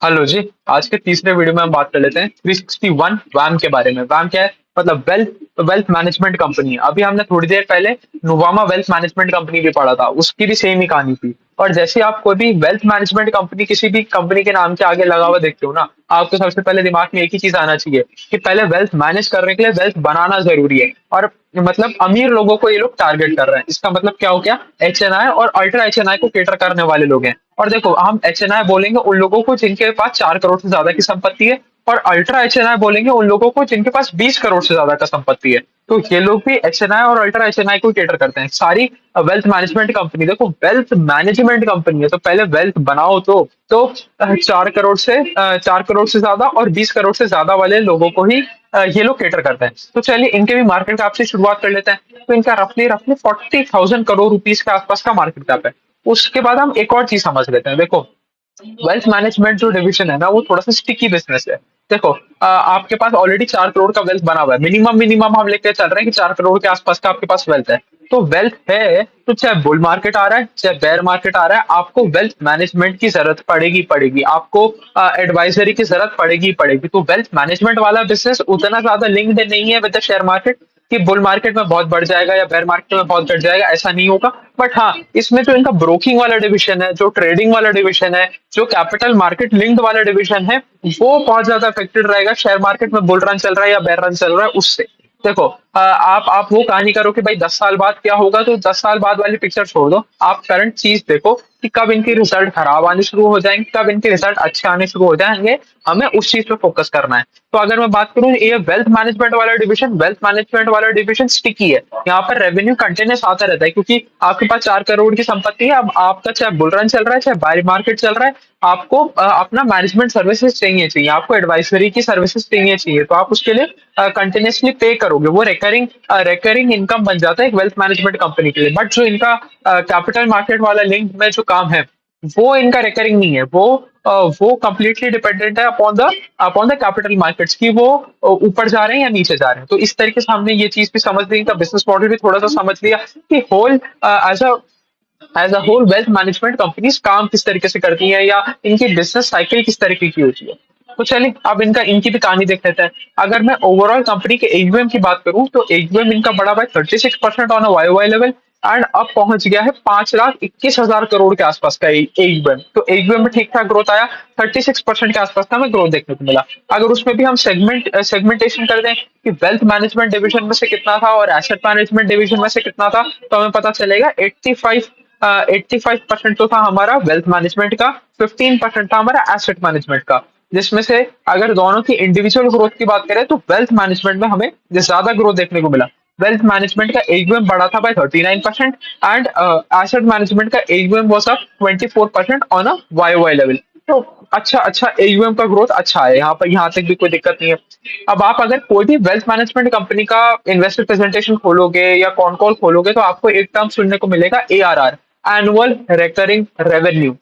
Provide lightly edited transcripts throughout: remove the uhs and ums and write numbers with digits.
Hello जी। आज के तीसरे वीडियो में हम बात कर लेते हैं 361 वैम के बारे में। वैम क्या है? मतलब वेल्थ वेल्थ मैनेजमेंट कंपनी। अभी हमने थोड़ी देर पहले नुवामा वेल्थ मैनेजमेंट कंपनी भी पढ़ा था, उसकी भी सेम ही कहानी थी। और जैसे आप कोई भी वेल्थ मैनेजमेंट कंपनी किसी भी कंपनी के नाम के आगे लगा हुआ देखते हो ना, आपको सबसे पहले दिमाग में एक ही चीज आना चाहिए कि पहले वेल्थ मैनेज करने के लिए वेल्थ बनाना जरूरी है। और मतलब अमीर लोगों को ये लोग टारगेट कर रहे हैं। इसका मतलब क्या हो गया? एचएनआई और अल्ट्रा एचएनआई को केटर करने वाले लोग हैं। और देखो, हम एचएनआई बोलेंगे उन लोगों को जिनके पास 4 करोड़ से ज्यादा की संपत्ति है, और अल्ट्रा एचएनआई बोलेंगे उन लोगों को जिनके पास 20 करोड़ से ज्यादा का संपत्ति है। तो ये लोग भी एचएनआई और अल्ट्रा एचएनआई को केटर करते हैं। सारी वेल्थ मैनेजमेंट कंपनी, देखो वेल्थ मैनेजमेंट कंपनी है तो पहले वेल्थ बनाओ। तो 4 करोड़ से ज्यादा और 20 करोड़ से ज्यादा वाले लोगों को ही ये लोग केटर करते हैं। तो चलिए इनके भी मार्केट कैप से शुरुआत कर लेते हैं। तो इनका रफली रफली 40,000 करोड़ रुपीज के आसपास का मार्केट कैप है। उसके बाद हम एक और चीज समझ लेते हैं। देखो, वेल्थ मैनेजमेंट जो डिवीजन है ना, वो थोड़ा सा स्टिकी बिजनेस है। देखो, आपके पास ऑलरेडी 4 करोड़ का वेल्थ बना हुआ है। मिनिमम मिनिमम हम लेके चल रहे हैं कि 4 करोड़ के आसपास का आपके पास वेल्थ है। तो वेल्थ है तो चाहे बुल मार्केट आ रहा है चाहे बेयर मार्केट आ रहा है, आपको वेल्थ मैनेजमेंट की जरूरत पड़ेगी पड़ेगी। आपको एडवाइजरी की जरूरत पड़ेगी पड़ेगी। तो वेल्थ मैनेजमेंट वाला बिजनेस उतना ज्यादा लिंक्ड नहीं है विद द शेयर मार्केट कि बुल मार्केट में बहुत बढ़ जाएगा या बेयर मार्केट में बहुत घट जाएगा, ऐसा नहीं होगा। बट हाँ, इसमें जो इनका ब्रोकिंग वाला डिवीजन है, जो ट्रेडिंग वाला डिवीजन है, जो कैपिटल मार्केट लिंक्ड वाला डिवीजन है, वो बहुत ज्यादा अफेक्टेड रहेगा शेयर मार्केट में बुल रन चल रहा है या बेयर रन चल रहा है उससे। देखो, आप वो कहानी करो कि भाई 10 साल बाद क्या होगा, तो 10 साल बाद वाली पिक्चर छोड़ दो। आप करंट चीज देखो कि कब इनके रिजल्ट खराब आने शुरू हो जाएंगे, कब इनके रिजल्ट अच्छे आने शुरू हो जाएंगे। हमें उस चीज पे फोकस करना है। तो अगर मैं बात करूं, ये वेल्थ मैनेजमेंट वाला डिवीजन स्टिकी है। यहाँ पर रेवेन्यू कंटिन्यूस आता रहता है क्योंकि आपके पास 4 करोड़ की संपत्ति है। अब आपका चाहे बुल रन चल रहा है चाहे बाय मार्केट चल रहा है, आपको अपना मैनेजमेंट सर्विसेज चाहिए आपको एडवाइजरी की सर्विसेज चाहिए। तो आप उसके लिए कंटिन्यूसली पे करोगे। वो रिकरिंग इनकम बन जाता है एक वेल्थ मैनेजमेंट कंपनी के लिए। बट जो इनका कैपिटल मार्केट वाला लिंक में जो काम है, वो इनका रिकरिंग नहीं है। वो कंप्लीटली डिपेंडेंट है अपॉन द कैपिटल मार्केट्स की वो ऊपर जा रहे हैं या नीचे जा रहे हैं। तो इस तरीके से हमने ये चीज भी समझ ली, इनका बिजनेस मॉडल भी थोड़ा सा समझ लिया कि whole as a whole wealth management companies काम किस तरीके से करती हैं या इनकी बिजनेस साइकिल किस तरीके की होती है। तो चलिए अब इनकी भी कहानी देख लेते हैं। अगर मैं ओवरऑल कंपनी के एयूएम की बात करूं तो एयूएम इनका बढ़ा हुआ है 36% on a Y level, and अब पहुंच गया है 5,21,000 करोड़ के आसपास का एयूएम। तो एयूएम में ठीक ठाक ग्रोथ आया, 36% के आसपास का हमें ग्रोथ देखने को मिला। अगर उसमें भी हम सेगमेंटेशन कर दें कि वेल्थ मैनेजमेंट डिवीजन में से कितना था और एसेट मैनेजमेंट डिवीजन में से कितना था, तो हमें पता चलेगा 85% तो था हमारा वेल्थ मैनेजमेंट का, 15% था हमारा एसेट मैनेजमेंट का। जिसमें से अगर दोनों की इंडिविजुअल ग्रोथ की बात करें तो वेल्थ मैनेजमेंट में हमें ज्यादा ग्रोथ देखने को मिला। वेल्थ मैनेजमेंट का एयूएम बढ़ा था बाय 39%, एंड एसेट मैनेजमेंट का AUM was up 24% on a Y level. तो अच्छा अच्छा एयूएम का ग्रोथ अच्छा है यहाँ पर, यहाँ तक भी कोई दिक्कत नहीं है। अब आप अगर कोई भी वेल्थ मैनेजमेंट कंपनी का इन्वेस्टर प्रेजेंटेशन खोलोगे या कॉन कॉल खोलोगे तो आपको एक टर्म सुनने को मिलेगा, एआरआर, एनुअल रिकरिंग रेवेन्यू।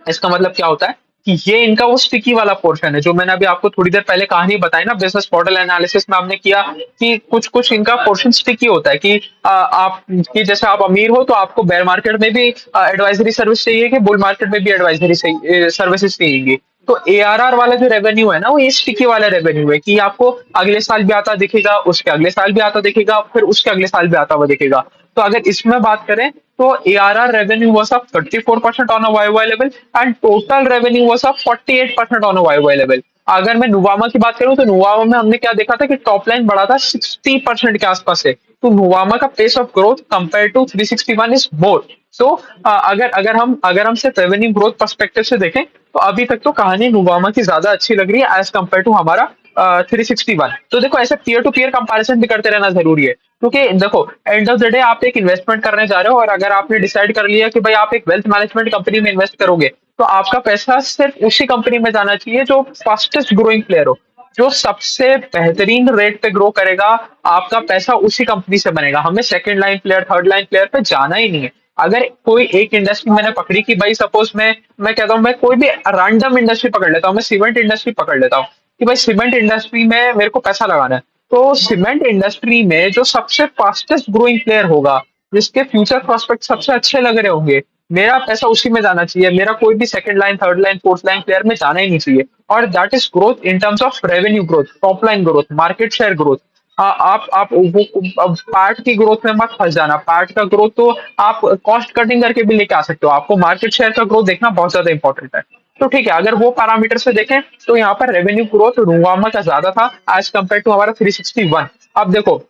इसका मतलब क्या होता है कि ये इनका वो स्टिकी वाला पोर्शन है जो मैंने अभी आपको थोड़ी देर पहले कहानी बताई ना, बिजनेस मॉडल एनालिसिस में हमने किया कि कुछ कुछ इनका पोर्शन स्टिकी होता है कि आप कि जैसे आप अमीर हो तो आपको बेयर मार्केट में भी एडवाइजरी सर्विस चाहिए कि बुल मार्केट में भी एडवाइजरी सर्विसेज चाहिए। तो एआरआर वाला जो रेवेन्यू है ना, वो ये स्टिकी वाला रेवेन्यू है कि आपको अगले साल भी आता दिखेगा, उसके अगले साल भी आता दिखेगा, फिर उसके अगले साल भी आता हुआ दिखेगा। तो अगर इसमें बात करें तो ARR revenue was up 34% on a YY level and total revenue was up 48% on a YY level। अगर मैं नुवामा की बात करूं तो नुवामा में हमने क्या देखा था कि टॉप लाइन बढ़ा था 60% के आसपास है। तो नुवामा का pace of growth compare to 361 is more. So अगर हम सिर्फ रेवेन्यू ग्रोथ पर्सपेक्टिव से देखें तो अभी तक तो कहानी नुवामा की ज्यादा अच्छी लग रही है एज कम्पेयर टू हमारा 361। तो देखो, ऐसे पीयर टू पीयर कंपैरिजन भी करते रहना जरूरी है क्योंकि देखो, एंड ऑफ द डे आप एक इन्वेस्टमेंट करने जा रहे हो और अगर आपने डिसाइड कर लिया कि भाई आप एक वेल्थ मैनेजमेंट कंपनी में इन्वेस्ट करोगे, तो आपका पैसा सिर्फ उसी कंपनी में जाना चाहिए जो फास्टेस्ट ग्रोइंग प्लेयर हो, जो सबसे बेहतरीन रेट पे ग्रो करेगा। आपका पैसा उसी कंपनी से बनेगा। हमें second line player third line player पे जाना ही नहीं है। अगर कोई एक इंडस्ट्री मैंने पकड़ी कि भाई सपोज मैं कहता हूँ मैं कोई भी रैंडम इंडस्ट्री पकड़ लेता हूँ, मैं सीमेंट इंडस्ट्री पकड़ लेता हूँ कि भाई सीमेंट इंडस्ट्री में मेरे को पैसा लगाना है। तो सीमेंट इंडस्ट्री में जो सबसे फास्टेस्ट ग्रोइंग प्लेयर होगा, जिसके फ्यूचर प्रोस्पेक्ट सबसे अच्छे लग रहे होंगे, मेरा पैसा उसी में जाना चाहिए, मेरा कोई भी second line, third line, fourth line player में जाना ही नहीं चाहिए। और that is growth in terms of revenue growth, top line growth, market share growth. आप वो अब पार्ट की ग्रोथ में मत फंस जाना। पार्ट का ग्रोथ तो आप कॉस्ट कटिंग करके भी लेके आ सकते हो, आपको मार्केट शेयर का ग्रोथ देखना बहुत ज्यादा इंपॉर्टेंट है। तो ठीक है, अगर वो पैरामीटर से देखें तो यहाँ पर रेवेन्यू ग्रोथ नुवामा का ज्यादा था एज कम्पेयर टू हमारा 361। अब देखो,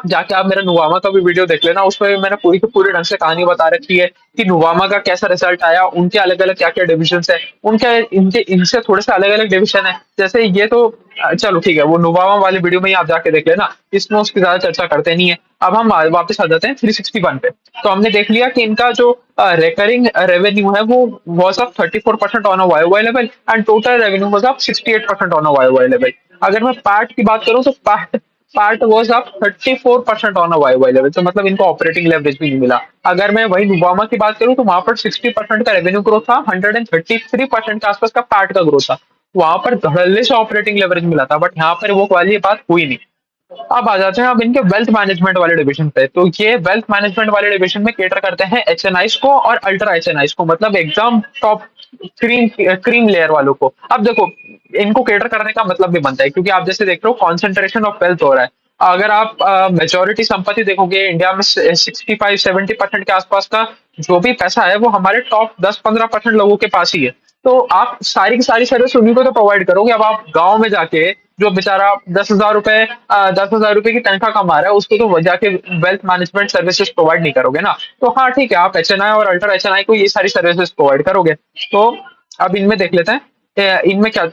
जाके आप मेरा नुवामा का भी वीडियो देख लेना, उसमें मैंने पूरी की पूरी ढंग से कहानी बता रखी है कि नुवामा का कैसा रिजल्ट आया, उनके अलग अलग क्या क्या डिविजन है, उनके इनके इनसे थोड़े से अलग अलग डिविजन है। जैसे ये तो चलो ठीक है, वो नुवामा वाले वीडियो में ही आप जाके देख लेना, इसमें उसकी ज्यादा चर्चा करते नहीं है। अब हम वापस आ जाते हैं 361 पे। तो हमने देख लिया कि इनका जो रिकरिंग रेवेन्यू है वो was of 34% on a Y Y level, and total revenue was of 68% on a Y Y level. अगर मैं पार्ट की बात करूं तो part was up 34% on a Y Y level, तो मतलब इनको ऑपरेटिंग लेवरेज भी नहीं मिला। अगर मैं वही नुवामा की बात करूं तो वहां पर 60% का रेवेन्यू ग्रोथ था, 133% के आसपास का पार्ट का ग्रोथ था। वहां पर धड़ल्ले से ऑपरेटिंग लेवरेज मिला था, बट यहाँ पर वो वाली बात हुई नहीं। अब आ जाते हैं अब इनके वेल्थ मैनेजमेंट वाले डिवीजन पे। तो ये वेल्थ मैनेजमेंट वाले डिवीजन में केटर करते हैं एचएनआईस को और अल्ट्रा एचएनआईस को, मतलब एकदम टॉप क्रीम क्रीम लेयर वालों को। अब देखो, इनको केटर करने का मतलब भी बनता है, क्योंकि आप जैसे देख रहे हो कॉन्सेंट्रेशन ऑफ वेल्थ हो रहा है। अगर आप मेजोरिटी संपत्ति देखोगे इंडिया में 65-70% के आसपास का जो भी पैसा है वो हमारे टॉप 10-15% लोगों के पास ही है। तो आप सारी की सारी सर्विस उन्हीं को तो प्रोवाइड करोगे। अब आप गांव में जाके जो बेचारा 10,000 रुपए की तनख्वाह कमा रहा है उसको तो जाके वेल्थ मैनेजमेंट सर्विसेज प्रोवाइड नहीं करोगे ना। तो हाँ ठीक है, आप एचएनआई और अल्ट्रा एचएनआई को ये सारी सर्विसेज प्रोवाइड करोगे। तो अब इनमें देख लेते हैं इनमें क्या,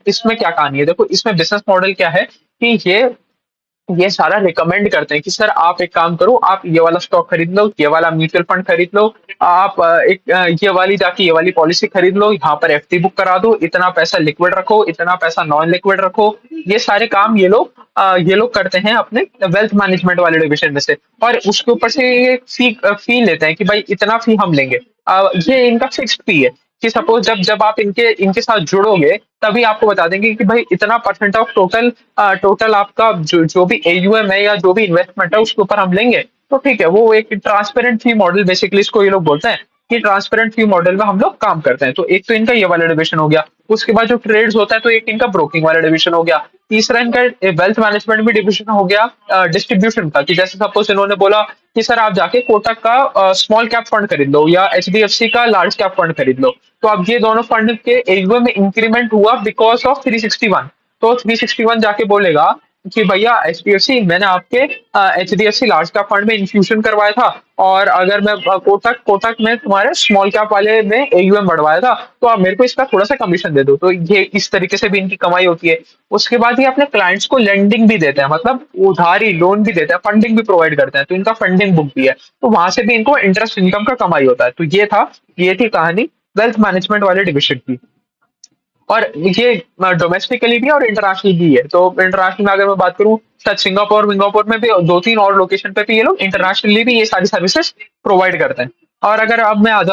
इसमें क्या कहानी है। देखो, इसमें बिजनेस मॉडल क्या है कि ये सारा रिकमेंड करते हैं कि सर आप एक काम करो, आप ये वाला स्टॉक खरीद लो, ये वाला म्यूचुअल फंड खरीद लो, आप ये वाली जाके ये वाली पॉलिसी खरीद लो, यहाँ पर एफडी बुक करा दो, इतना पैसा लिक्विड रखो, इतना पैसा नॉन लिक्विड रखो। ये सारे काम ये लोग करते हैं अपने वेल्थ मैनेजमेंट वाले डिविजन में से। और उसके ऊपर से ये फी लेते हैं कि भाई इतना फी हम लेंगे। ये इनका फिक्स्ड फी है कि सपोज जब जब आप इनके इनके साथ जुड़ोगे तभी आपको बता देंगे कि भाई इतना परसेंट ऑफ टोटल आपका जो भी एयूएम है या जो भी इन्वेस्टमेंट है उसके ऊपर हम लेंगे। तो ठीक है, वो एक ट्रांसपेरेंट फी मॉडल बेसिकली इसको ये लोग बोलते हैं कि ट्रांसपेरेंट फी मॉडल में हम लोग काम करते हैं। तो एक तो इनका ये वाला डिविजन हो गया। उसके बाद जो ट्रेड्स होता है तो एक इनका ब्रोकिंग वाला डिविजन हो गया। तीसरा इनका वेल्थ मैनेजमेंट भी डिविजन हो गया डिस्ट्रीब्यूशन का, कि जैसे सपोज इन्होंने बोला कि सर आप जाके कोटक का स्मॉल कैप फंड खरीद लो या एचडीएफसी का लार्ज कैप फंड खरीद लो। तो अब ये दोनों फंड के एयूएम में इंक्रीमेंट हुआ बिकॉज ऑफ 361। तो 361 जाके बोलेगा कि भैया एचडीएफसी, मैंने आपके एचडीएफसी लार्ज कैप फंड में इन्फ्यूजन करवाया था, और अगर मैं कोटक कोटक में तुम्हारे स्मॉल कैप वाले में एयूएम बढ़वाया था, तो आप मेरे को इसका थोड़ा सा कमीशन दे दो। तो ये इस तरीके से भी इनकी कमाई होती है। उसके बाद ये अपने क्लाइंट्स को लेंडिंग भी देते हैं, मतलब उधारी लोन भी देते हैं, फंडिंग भी प्रोवाइड करते हैं। तो इनका फंडिंग बुक भी है, तो वहां से भी इनको इंटरेस्ट इनकम का कमाई होता है। तो ये थी कहानी वेल्थ मैनेजमेंट वाले डिविजन की। और ये डोमेस्टिकली भी और इंटरनेशनल भी है। तो इंटरनेशनल में अगर मैं बात करूं, शायद सिंगापुर विंगापुर में भी दो तीन और लोकेशन पे भी ये लोग इंटरनेशनली भी ये सारी सर्विसेज प्रोवाइड करते हैं। और अगर मैं आ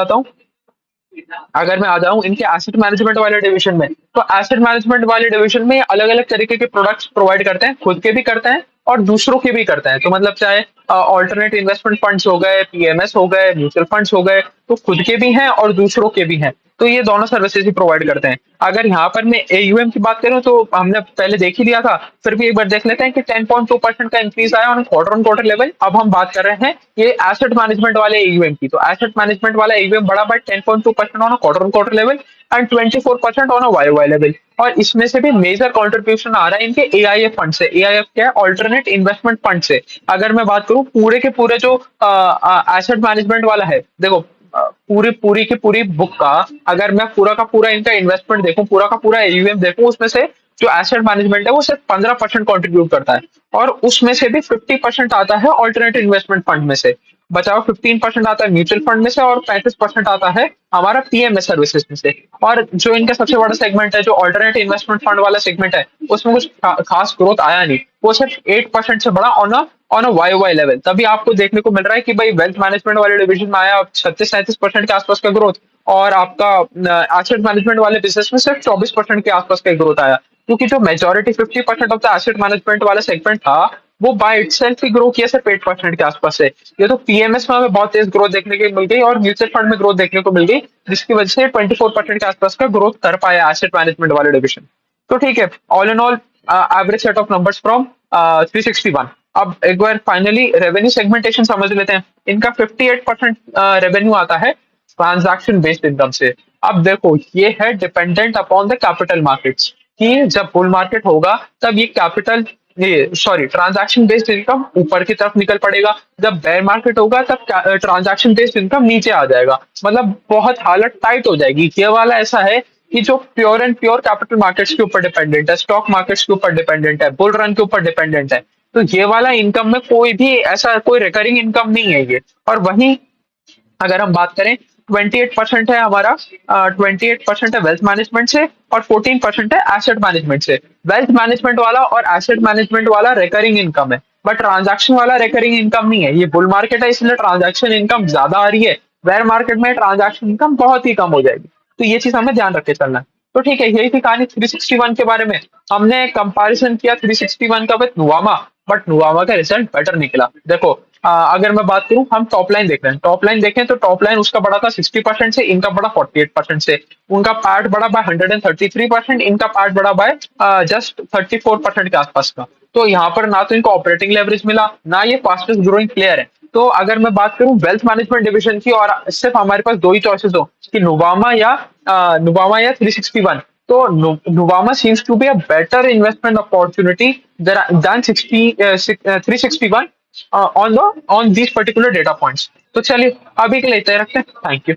जाऊं इनके एसेट मैनेजमेंट वाले डिवीजन में, तो एसेट मैनेजमेंट वाले डिवीजन में अलग अलग तरीके के प्रोडक्ट्स प्रोवाइड करते हैं, खुद के भी करते हैं और दूसरों के भी करते हैं। तो मतलब चाहे ऑल्टरनेट इन्वेस्टमेंट फंड्स हो गए, पीएमएस हो गए, म्यूचुअल फंड्स हो गए, तो खुद के भी हैं और दूसरों के भी हैं। तो ये दोनों सर्विसेज ही प्रोवाइड करते हैं। अगर यहाँ पर मैं एयूएम की बात करूं तो हमने पहले देख ही लिया था, फिर भी एक बार देख लेते हैं कि 10.2% का इंक्रीज आया ऑन क्वार्टर लेवल। अब हम बात कर रहे हैं ये एसेट मैनेजमेंट वाले एयूएम की। तो एसेट मैनेजमेंट वाला एयूएम बढ़ा by 10.2% on quarter level and 24% on a Y Y level. और इसमें से भी मेजर कंट्रीब्यूशन आ रहा है इनके एआईएफ फंड से। एआईएफ क्या है? ऑल्टरनेट इन्वेस्टमेंट फंड से। अगर मैं बात करूं पूरे के पूरे जो एसेट मैनेजमेंट वाला है, देखो पूरी पूरी की पूरी बुक का अगर मैं पूरा का पूरा इनका इन्वेस्टमेंट देखूं, पूरा का पूरा एयूएम देखूं, उसमें से जो एसेट मैनेजमेंट है वो सिर्फ 15% कॉन्ट्रीब्यूट करता है। और उसमें से भी 50% आता है ऑल्टरनेटिव इन्वेस्टमेंट फंड में से, बचा हुआ 15% आता है म्यूचुअल फंड में से, और 35% आता है हमारा पीएमएस सर्विसेज में से। और जो इनका सबसे बड़ा सेगमेंट है, जो ऑल्टरनेटिव इन्वेस्टमेंट फंड वाला सेगमेंट है, उसमें कुछ खास ग्रोथ आया नहीं, वो सिर्फ 8% से बड़ा on a Y Y level. तभी आपको देखने को मिल रहा है कि भाई वेल्थ मैनेजमेंट वाले डिवीजन में आया 36-37% के आसपास का ग्रोथ, और आपका एसेट मैनेजमेंट वाले बिजनेस में सिर्फ 24% के आसपास का ग्रोथ आया। क्योंकि जो majority 50% of the asset management वाला सेगमेंट था वो बाय इटसेल्फ ही ग्रो किया सिर्फ 8% के आसपास है। ये तो पीएमएस में हमें बहुत तेज ग्रोथ देखने को मिल गई और म्यूचुअल फंड में ग्रोथ देखने को मिल गई, जिसकी वजह से 24% के आसपास का ग्रोथ कर पाया एसेट मैनेजमेंट वाले डिविजन। तो ठीक है, all in all average set of numbers from 361। अब एक बार फाइनली रेवेन्यू सेगमेंटेशन समझ लेते हैं। इनका 58% रेवेन्यू आता है ट्रांजैक्शन बेस्ड इनकम से। अब देखो ये है dependent upon the capital markets, कि जब बुल मार्केट होगा तब ये कैपिटल, ये सॉरी ट्रांजैक्शन बेस्ड इनकम ऊपर की तरफ निकल पड़ेगा, जब बेयर मार्केट होगा तब ट्रांजैक्शन बेस्ड इनकम नीचे आ जाएगा। मतलब बहुत हालत टाइट हो जाएगी। ये वाला ऐसा है कि जो pure and pure capital markets के ऊपर डिपेंडेंट है, स्टॉक मार्केट्स के ऊपर डिपेंडेंट है, बुल रन के ऊपर डिपेंडेंट है। तो ये वाला इनकम में कोई भी ऐसा कोई रिकरिंग इनकम नहीं है ये। और वहीं अगर हम बात करें, 28% है हमारा, 28% है वेल्थ मैनेजमेंट से और 14% है एसेट मैनेजमेंट से। वेल्थ मैनेजमेंट वाला और एसेट मैनेजमेंट वाला रिकरिंग इनकम है, बट ट्रांजैक्शन वाला रिकरिंग इनकम नहीं है। ये बुल मार्केट है इसलिए ट्रांजैक्शन इनकम ज्यादा आ रही है, बेयर मार्केट में ट्रांजैक्शन इनकम बहुत ही कम हो जाएगी। तो ये चीज हमें ध्यान रख के चलना है। तो ठीक है, यही थी कहानी 361 के बारे में। हमने कंपैरिजन किया 361 का विद नुवामा, बट नुवामा का रिजल्ट बेटर निकला। देखो अगर मैं बात करूं, हम टॉप लाइन देख रहे हैं, टॉप लाइन देखें तो टॉप लाइन उसका बढ़ा था 60% से, इनका बढ़ा 48% से। उनका पार्ट बढ़ा बाय 133%, इनका पार्ट बढ़ा बाय जस्ट 34% के आसपास का। तो यहाँ पर ना तो इनको ऑपरेटिंग लेवरेज मिला, ना ये फास्टेस्ट ग्रोइंग प्लेयर है। तो अगर मैं बात करूं वेल्थ मैनेजमेंट डिवीजन की, और सिर्फ हमारे पास दो ही चॉइसेस हो कि नुवामा या 361, तो Nuvama seems to be a better investment opportunity than 361 on these particular data points। तो चलिए अभी के लिए इतना ही रखते हैं। Thank you.